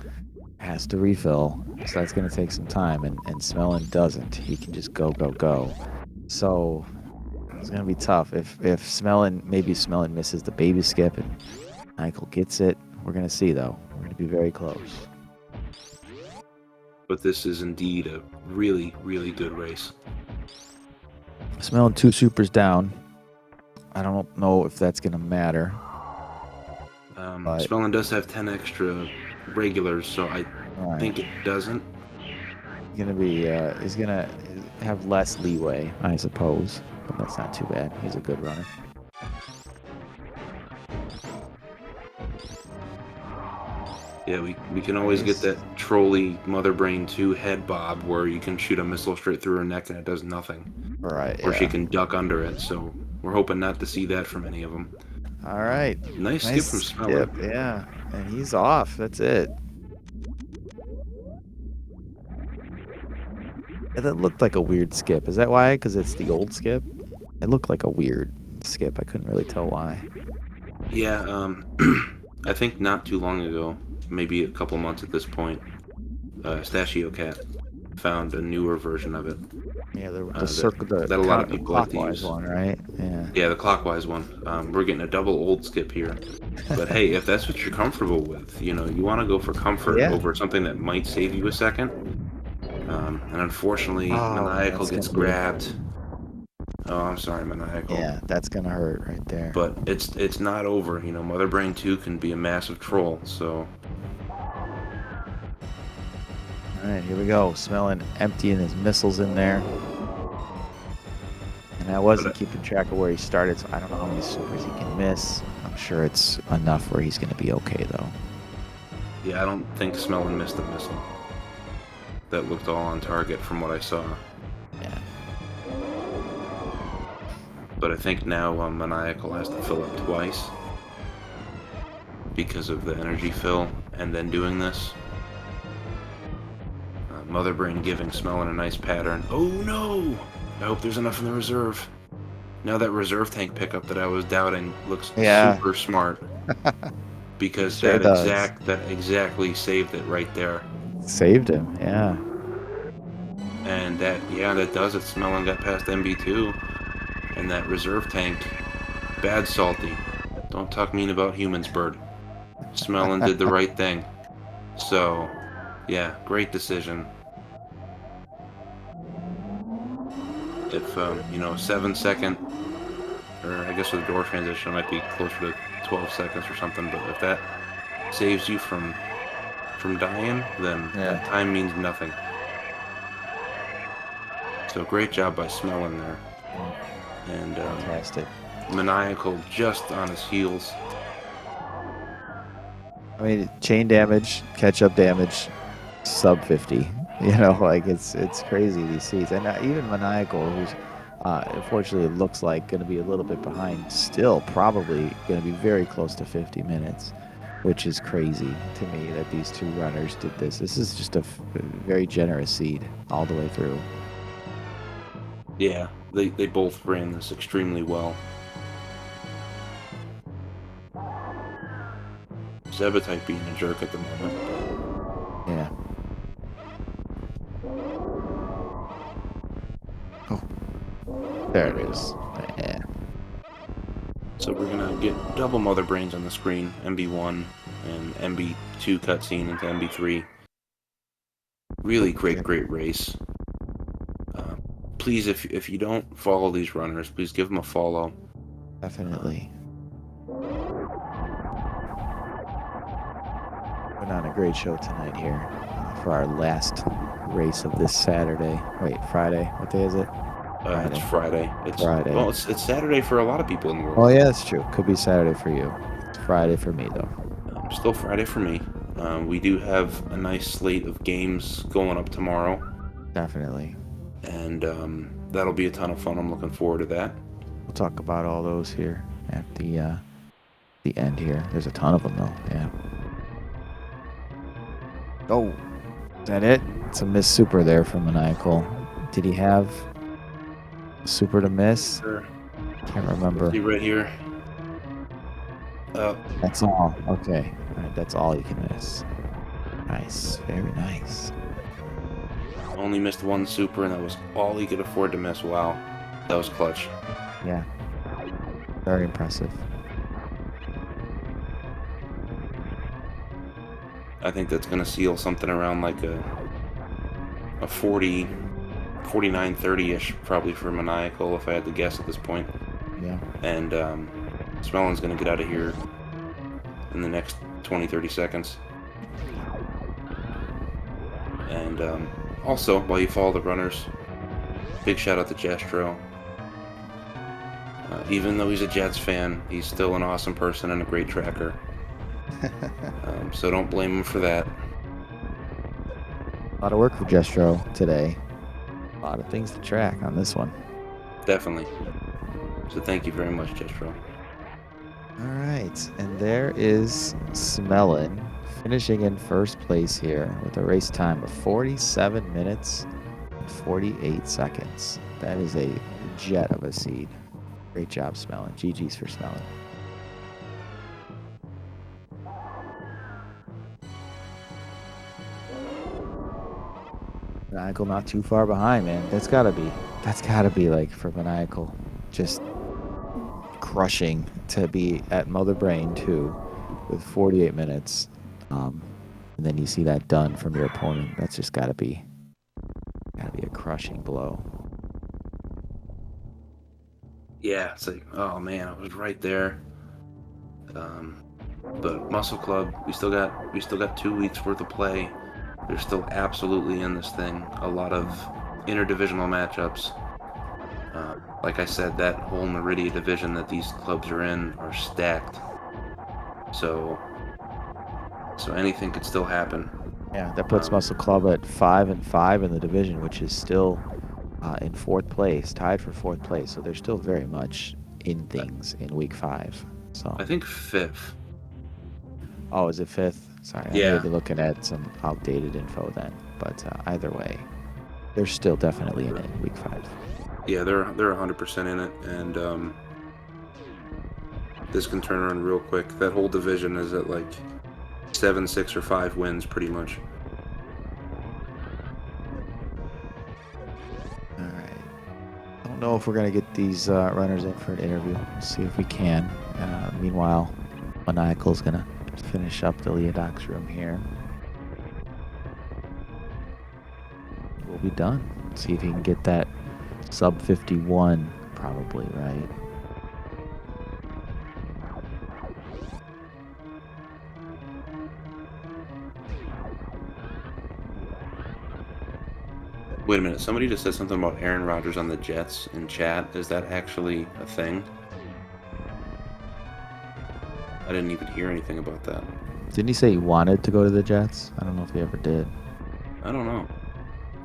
has to refill, so that's going to take some time, and Smellin doesn't. He can just go. So it's going to be tough. If maybe Smellin misses the baby skip and Maniacal gets it, we're going to see, though. We're going to be very close. But this is indeed a really, really good race. Smellin 2 supers down. I don't know if that's going to matter. Smellin does have 10 extra regulars, so I think it doesn't. He's gonna have less leeway, I suppose, but that's not too bad. He's a good runner. Yeah, we can always get that trolley Mother Brain 2 head bob where you can shoot a missile straight through her neck and it does nothing. Right. Or she can duck under it, so we're hoping not to see that from any of them. All right. Nice skip from Smeller. Yeah, and he's off. That's it. And that looked like a weird skip. Is that why? Because it's the old skip? It looked like a weird skip. I couldn't really tell why. Yeah, I think not too long ago, maybe a couple months at this point, Stachio Cat found a newer version of it. Yeah, the circle, that a lot of people like to use. One, right? Yeah, the clockwise one. We're getting a double old skip here. But hey, if that's what you're comfortable with, you want to go for comfort over something that might save you a second. And unfortunately, Maniacal gets grabbed. Oh, I'm sorry, Maniacal. Yeah, that's gonna hurt right there. But it's not over. Mother Brain 2 can be a massive troll, so... Alright, here we go. Smelling emptying his missiles in there. And I wasn't keeping track of where he started, so I don't know how many supers he can miss. I'm sure it's enough where he's going to be okay, though. Yeah, I don't think Smellin missed a missile. that looked all on target from what I saw. Yeah. But I think now Maniacal has to fill up twice because of the energy fill and then doing this. Mother Brain giving Smelling a nice pattern. Oh no! I hope there's enough in the reserve. Now that reserve tank pickup that I was doubting looks Yeah. super smart because Sure does. that exactly saved it right there. Saved him. Yeah. And that does it. Smelling got past MB2 and that reserve tank. Bad Salty. Don't talk mean about humans, bird. Smelling did the right thing. So, yeah, great decision. If 7 second, or I guess with the door transition, it might be closer to 12 seconds or something. But if that saves you from dying, then Yeah. that time means nothing. So great job by Smelling there, and Fantastic. Maniacal just on his heels. I mean, chain damage, catch-up damage, sub 50. You know, like it's crazy these seeds, and even Maniacal, who's unfortunately it looks like going to be a little bit behind, still probably going to be very close to 50 minutes, which is crazy to me that these two runners did this. This is just a very generous seed all the way through. Yeah, they both ran this extremely well. Zebetite being a jerk at the moment. Yeah. Oh, there it is. Yeah. So we're gonna get double Mother Brains on the screen, MB1 and MB2 cutscene into MB3. Really great race. Please, if you don't follow these runners, please give them a follow. Definitely. Put on a great show tonight here for our last race of this Saturday. Wait, Friday? What day is it? It's Friday. Friday. Well, it's Saturday for a lot of people in the world. Oh yeah, that's true. Could be Saturday for you. It's Friday for me though. Still Friday for me. We do have a nice slate of games going up tomorrow. Definitely. And that'll be a ton of fun. I'm looking forward to that. We'll talk about all those here at the end here. There's a ton of them though. Yeah. Oh, is that it? It's a miss super there from Maniacal. Did he have a super to miss? Sure. Can't remember. See right here. That's all. Okay. All right, that's all you can miss. Nice. Very nice. Only missed one super, and that was all he could afford to miss. Wow. That was clutch. Yeah. Very impressive. I think that's going to seal something around like a 40, 49, 30-ish probably for Maniacal, if I had to guess at this point. Yeah. And Smelling's going to get out of here in the next 20, 30 seconds. And also, while you follow the runners, big shout out to Jestro. Even though he's a Jets fan, he's still an awesome person and a great tracker. So don't blame him for that. A lot of work for Jestro today. A lot of things to track on this one. Definitely. So thank you very much, Jestro. All right, and there is Smellin finishing in first place here with a race time of 47 minutes and 48 seconds. That is a jet of a seed. Great job, Smellin. GG's for Smellin. Maniacal not too far behind, man. That's gotta be like for Maniacal, just crushing to be at Mother Brain 2 with 48 minutes. And then you see that done from your opponent. That's just gotta be a crushing blow. Yeah, it's like, oh man, I was right there. But Muscle Club, we still got 2 weeks worth of play. They're still absolutely in this thing. A lot of interdivisional matchups. Like I said, that whole Meridia division that these clubs are in are stacked. So anything could still happen. Yeah, that puts Um, Muscle Club at 5-5 in the division, which is still in fourth place, tied for fourth place. So they're still very much in things in week 5. So, I think fifth. oh, is it fifth? Sorry, I may Yeah, be looking at some outdated info then. But either way, they're still definitely in it in week 5. yeah, they're 100% in it, and this can turn around real quick. That whole division is at like 7, 6, or 5 wins, pretty much. All right. I don't know if we're gonna get these runners in for an interview. We'll see if we can. Meanwhile, Maniacal's gonna finish up the Leodox room here. We'll be done. See if he can get that sub 51, probably, right? Wait a minute, somebody just said something about Aaron Rodgers on the Jets in chat. Is that actually a thing? I didn't even hear anything about that. Didn't he say he wanted to go to the Jets? I don't know if he ever did. I don't know.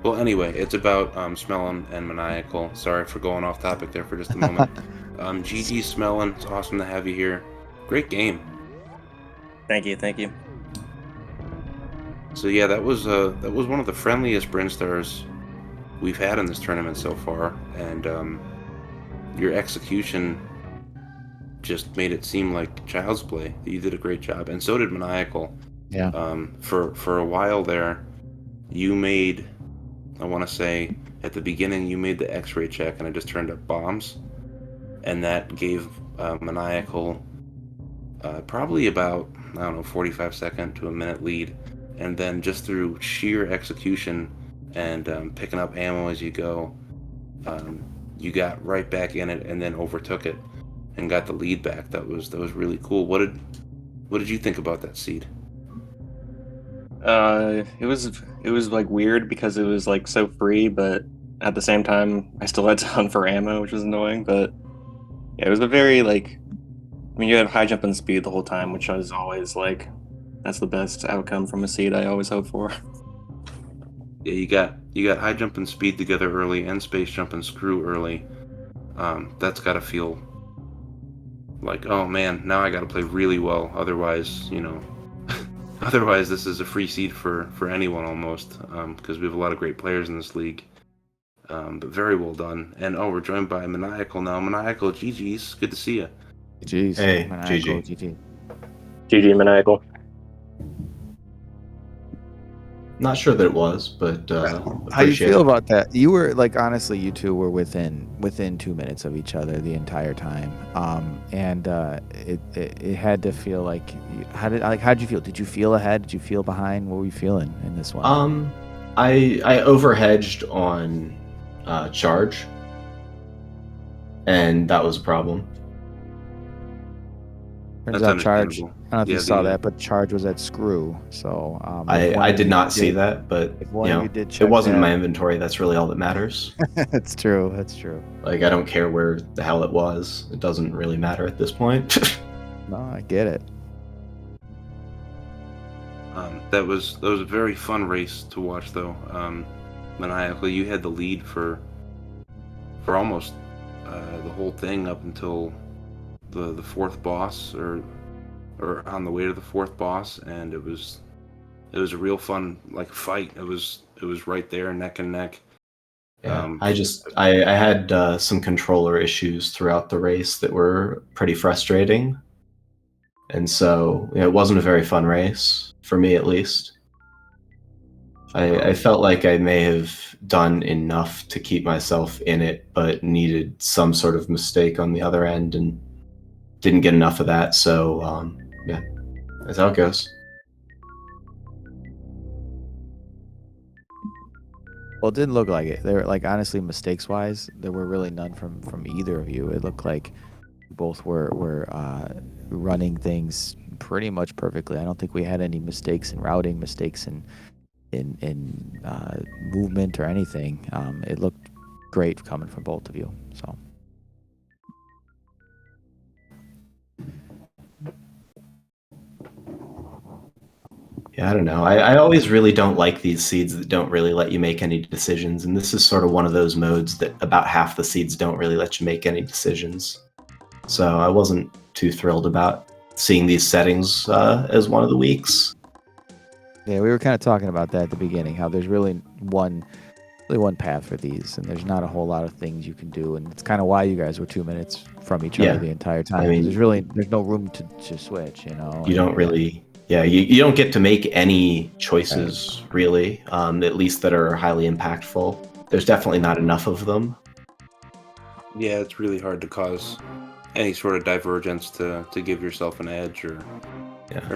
Well, anyway, it's about Smellin and Maniacal. Sorry for going off topic there for just a moment. GG Smellin, it's awesome to have you here. Great game. Thank you, thank you. So yeah, that was one of the friendliest Brinstars we've had in this tournament so far, and your execution just made it seem like child's play. You did a great job, and so did Maniacal. Yeah. For a while there, you made, I want to say, at the beginning you made the X-ray check, and it just turned up bombs, and that gave Maniacal probably about, I don't know, 45-second to a minute lead, and then just through sheer execution and picking up ammo as you go, you got right back in it and then overtook it and got the lead back. That was really cool. What did you think about that seed? It was like weird because it was like so free, but at the same time, I still had to hunt for ammo, which was annoying. But yeah, it was a very like, I mean, you had high jump and speed the whole time, which is always like, that's the best outcome from a seed I always hope for. Yeah, you got high jump and speed together early, and space jump and screw early. That's got to feel like, oh man, now I got to play really well. Otherwise, otherwise this is a free seed for anyone almost, because we have a lot of great players in this league. But very well done. And oh, we're joined by Maniacal now. Maniacal, GG's. Good to see you. Jeez. Hey, Maniacal, GG. GG. GG Maniacal. Not sure that it was, but How you appreciate feel it. about that? You were like, honestly, you two were within 2 minutes of each other the entire time, and it had to feel like how'd you feel? Did you feel ahead? Did you feel behind? What were you feeling in this one? I overhedged on charge, and that was a problem. Turns That's out charge. understandable. I don't know if you Yeah, saw the that, but charge was at screw. So I did not see that, but if one of you did it check wasn't in that, my inventory. That's really all that matters. that's true. That's true. Like, I don't care where the hell it was. It doesn't really matter at this point. No, I get it. that was a very fun race to watch, though. Maniacal, you had the lead for almost the whole thing up until the fourth boss, or on the way to the fourth boss, and it was a real fun like fight. It was right there, neck and neck. Yeah, Um, I had some controller issues throughout the race that were pretty frustrating, and so it wasn't a very fun race for me, at least. I felt like I may have done enough to keep myself in it, but needed some sort of mistake on the other end, and didn't get enough of that. So yeah, that's how it goes. Well, it didn't look like it. There were like honestly mistakes wise, there were really none from either of you. It looked like both were running things pretty much perfectly. I don't think we had any mistakes in routing, mistakes in movement or anything. It looked great coming from both of you. So Yeah, I don't know. I always really don't like these seeds that don't really let you make any decisions, and this is sort of one of those modes that about half the seeds don't really let you make any decisions. So I wasn't too thrilled about seeing these settings as one of the weeks. Yeah, we were kind of talking about that at the beginning, how there's really one path for these, and there's not a whole lot of things you can do, and it's kind of why you guys were 2 minutes from each other Yeah, the entire time. I mean, There's no room to switch, you know. you don't really, you don't get to make any choices really, at least that are highly impactful. There's definitely not enough of them. Yeah, it's really hard to cause any sort of divergence to give yourself an edge, or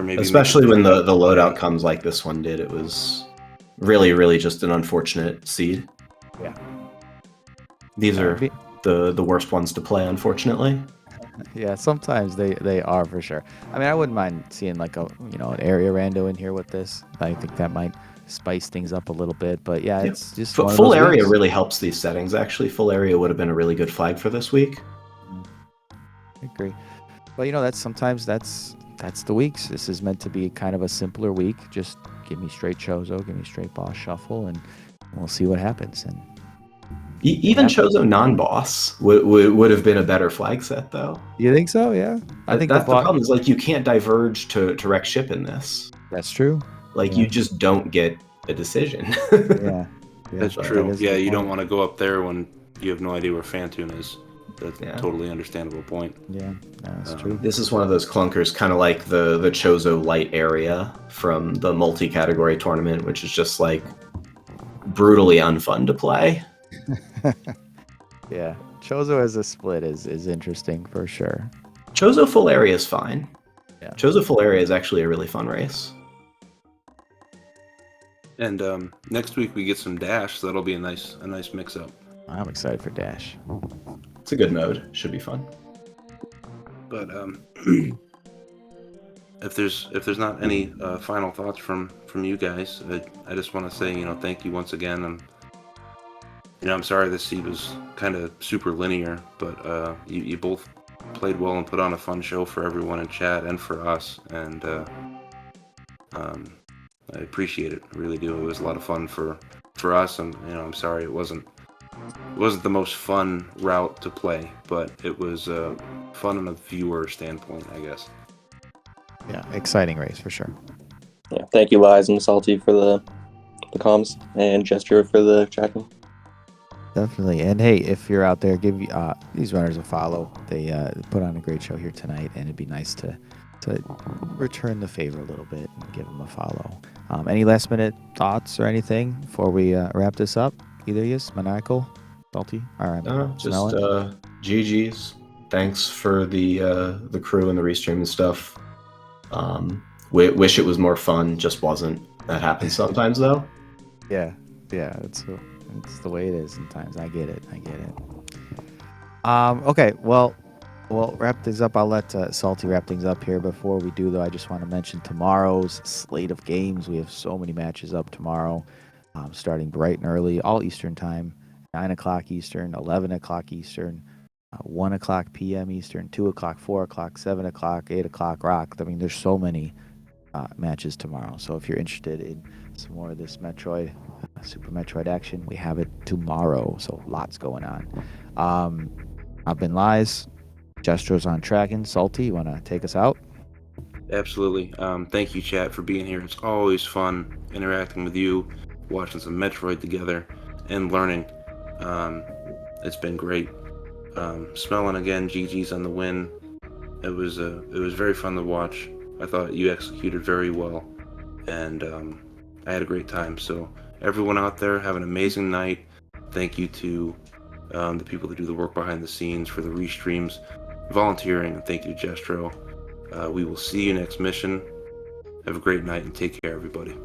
maybe Especially when the loadout comes like this one did. It was really just an unfortunate seed. Yeah. These are the worst ones to play, unfortunately. Yeah, sometimes they are for sure. I mean, I wouldn't mind seeing like an area rando in here with this. I think that might spice things up a little bit. But yeah, it's just one of full those area weeks. really helps these settings. Actually, full area would have been a really good flag for this week. I agree. But that's the weeks. This is meant to be kind of a simpler week. Just give me straight Chozo, give me straight boss shuffle, and we'll see what happens. And even Chozo non-boss would have been a better flag set, though. You think so? Yeah, I think that's the problem. Is like you can't diverge to wreck ship in this. That's true. Like you just don't get a decision. Yeah, that's true. Yeah, you don't want to go up there when you have no idea where Phantoon is. That's a totally understandable point. Yeah, that's true. This is one of those clunkers, kind of like the Chozo light area from the multi-category tournament, which is just like brutally unfun to play. Yeah, Chozo as a split is interesting for sure. Chozo full area is fine. Yeah, Chozo full area is actually a really fun race. And next week we get some Dash, so that'll be a nice mix-up. I'm excited for Dash. It's a good mode. Should be fun. But if there's not any final thoughts from you guys, I just want to say thank you once again. And I'm sorry this seed was kind of super linear, but you both played well and put on a fun show for everyone in chat and for us, and I appreciate it. I really do. It was a lot of fun for us, and I'm sorry it wasn't the most fun route to play, but it was fun on a viewer standpoint, I guess. Yeah, exciting race for sure. Yeah, thank you, Lies and Salty, for the comms, and Gesture for the chatting. Definitely. And hey, if you're out there, give these runners a follow. They put on a great show here tonight, and it'd be nice to return the favor a little bit and give them a follow. Any last minute thoughts or anything before we wrap this up? Either of you, Maniacal, Salty? All right. Just GG's. Thanks for the crew and the restream and stuff. Wish it was more fun, just wasn't. That happens sometimes, though. Yeah, it's the way it is sometimes. I get it. Okay, well, we'll wrap things up. I'll let Salty wrap things up here. Before we do, though, I just want to mention tomorrow's slate of games. We have so many matches up tomorrow, starting bright and early, all Eastern time, 9 o'clock Eastern, 11 o'clock Eastern, 1 o'clock p.m. Eastern, 2 o'clock, 4 o'clock, 7 o'clock, 8 o'clock Rock. I mean, there's so many matches tomorrow. So if you're interested in some more of this Metroid, Super Metroid action, we have it tomorrow. So lots going on. I've been Lies. Gestro's on tracking. Salty, you want to take us out? Absolutely. Thank you, chat, for being here. It's always fun interacting with you, watching some Metroid together, and learning. It's been great. Smelling again, GG's on the win. It was very fun to watch. I thought you executed very well, and I had a great time. So everyone out there, have an amazing night. Thank you to the people that do the work behind the scenes for the restreams, volunteering, and thank you to Gestro. We will see you next mission. Have a great night and take care, everybody.